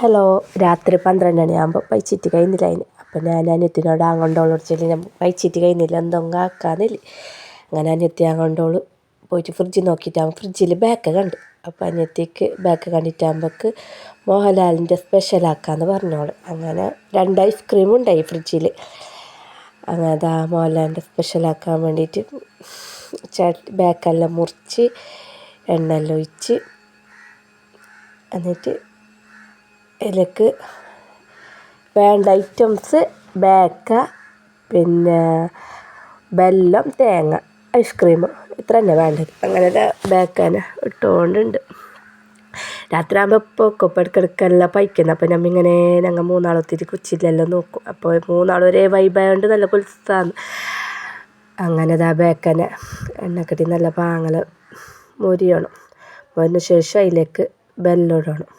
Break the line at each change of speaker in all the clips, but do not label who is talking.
Hello, രാത്രി 12 മണിയാകുമ്പോൾ പൈച്ചിട്ട് കഴിയുന്നില്ല അതിന്. അപ്പം ഞാൻ അനിയത്തിനോട് ആങ്ങോണ്ടോളോട് ചൊല്ലി ഞാൻ പൈച്ചിട്ട് കഴിയുന്നില്ല എന്തെങ്കിലും ആക്കാന്നില്ല. അങ്ങനെ അനിയത്തി ആങ്ങോണ്ടോള് പോയിട്ട് ഫ്രിഡ്ജ് നോക്കിയിട്ടാകുമ്പോൾ ഫ്രിഡ്ജിൽ ബാക്ക് കണ്ട്. അപ്പം അനിയത്തിക്ക് ബാക്ക് കണ്ടിട്ടാകുമ്പോൾക്ക് മോഹൻലാലിൻ്റെ സ്പെഷ്യലാക്കാമെന്ന് പറഞ്ഞോള്. അങ്ങനെ 2 ഐസ്ക്രീം ഉണ്ടായി ഫ്രിഡ്ജിൽ. അങ്ങനെ അതാ മോഹൻലാലിൻ്റെ സ്പെഷ്യലാക്കാൻ വേണ്ടിയിട്ട് ബാക്കെല്ലാം മുറിച്ച് എണ്ണയെല്ലാം ഒഴിച്ച് എന്നിട്ട് ഇതിലേക്ക് വേണ്ട ഐറ്റംസ് ബാക്ക, പിന്നെ വെല്ലം, തേങ്ങ, ഐസ്ക്രീം ഇത്ര തന്നെ വേണ്ടത്. അങ്ങനെ ബാക്കനെ ഇട്ടുകൊണ്ടുണ്ട്. രാത്രി ആകുമ്പോൾ ഇപ്പോൾ ഇടയ്ക്കിടയ്ക്കെല്ലാം പൈക്കുന്നത്. അപ്പോൾ നമ്മിങ്ങനെ ഞങ്ങൾ 3 ആളെത്തിയിട്ട് കുച്ചിലെല്ലാം നോക്കും. അപ്പോൾ 3 ആൾ ഒരേ വൈബായതുകൊണ്ട് നല്ല പുൽസാന്ന്. അങ്ങനെ ഇതാ ബാക്കനെ എണ്ണക്കട്ടി നല്ല പാങ്ങൽ മൊരിയണം. മൊരിഞ്ഞ ശേഷം അതിലേക്ക് വെല്ലം ഇടണം.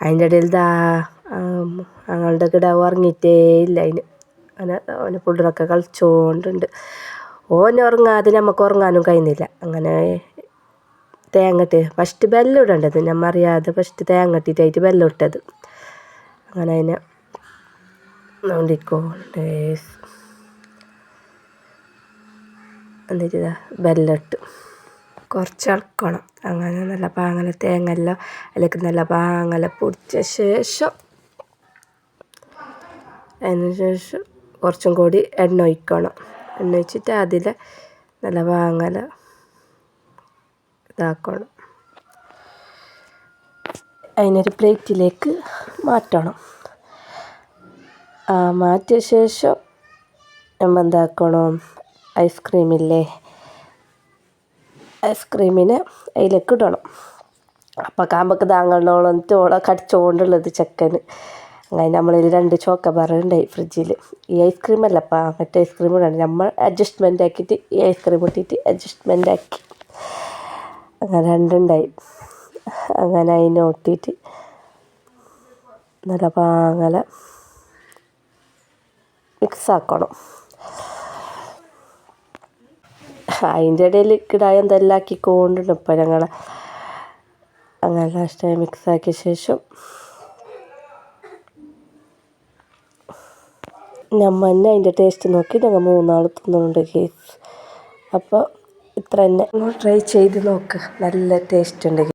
അതിൻ്റെ ഇടയിൽ ഞങ്ങളുടെ കിടാവ് ഉറങ്ങിയിട്ടേ ഇല്ല. അങ്ങനെ ഓന് പുള്ളറൊക്കെ കളിച്ചുകൊണ്ടുണ്ട്. ഓന് ഉറങ്ങാതെ നമുക്ക് ഉറങ്ങാനും കഴിയുന്നില്ല. അങ്ങനെ തേങ്ങട്ട് ഫസ്റ്റ് വെല്ലം ഇടേണ്ടത്, നമ്മൾ അറിയാതെ ഫസ്റ്റ് തേങ്ങ ഇട്ടിട്ടായിട്ട് വെല്ലം ഇട്ടത്. അങ്ങനെ അതിനെ നോണ്ടിക്കോണ്ടേ എന്നിട്ട് വെല്ലം ഇട്ട് കുറച്ച് ഇളക്കണം. അങ്ങനെ നല്ല പാങ്ങല തേങ്ങയെല്ലാം അതിലേക്ക് നല്ല പാങ്ങല പൊടിച്ച ശേഷം അതിന് ശേഷം കുറച്ചും കൂടി എണ്ണ ഒഴിക്കണം. എണ്ണ ഒഴിച്ചിട്ട് അതിൽ നല്ല പാങ്ങല ഇതാക്കണം. അതിനൊരു പ്ലേറ്റിലേക്ക് മാറ്റണം. മാറ്റിയ ശേഷം നമ്മൾ എന്താക്കണം, ഐസ്ക്രീമിനെ അതിലേക്ക് ഇടണം. അപ്പം കാമ്പക്ക് താങ്കളോളം തോളെ കടിച്ചുകൊണ്ടുള്ളത് ചെക്കന്. അങ്ങനെ നമ്മളിൽ 2 ചോക്കോബാർ ഉണ്ടായി ഫ്രിഡ്ജിൽ. ഈ ഐസ്ക്രീമല്ലപ്പാ, മറ്റേ ഐസ്ക്രീം ഇടണം. നമ്മൾ അഡ്ജസ്റ്റ്മെൻ്റ് ആക്കിയിട്ട് ഈ ഐസ്ക്രീം ഇട്ടിട്ട് അഡ്ജസ്റ്റ്മെൻ്റ് ആക്കി. അങ്ങനെ 2 ഉണ്ടായി. അങ്ങനെ അതിനെ ഒട്ടിയിട്ട് നല്ല പാങ്ങല മിക്സാക്കണം. അതിൻ്റെ ഇടയിൽ കിടായ എന്തെല്ലാം ആക്കിക്കൊണ്ടുണ്ട് ഇപ്പം ഞങ്ങൾ. അങ്ങനെ ലാസ്റ്റ് മിക്സാക്കിയ ശേഷം നമ്മൾ തന്നെ അതിൻ്റെ ടേസ്റ്റ് നോക്കി ഞങ്ങൾ 3 ആൾ തിന്നുന്നുണ്ട് കേസ്. അപ്പോൾ ഇത്ര തന്നെ ട്രൈ ചെയ്ത് നോക്ക്, നല്ല ടേസ്റ്റ് ഉണ്ട്.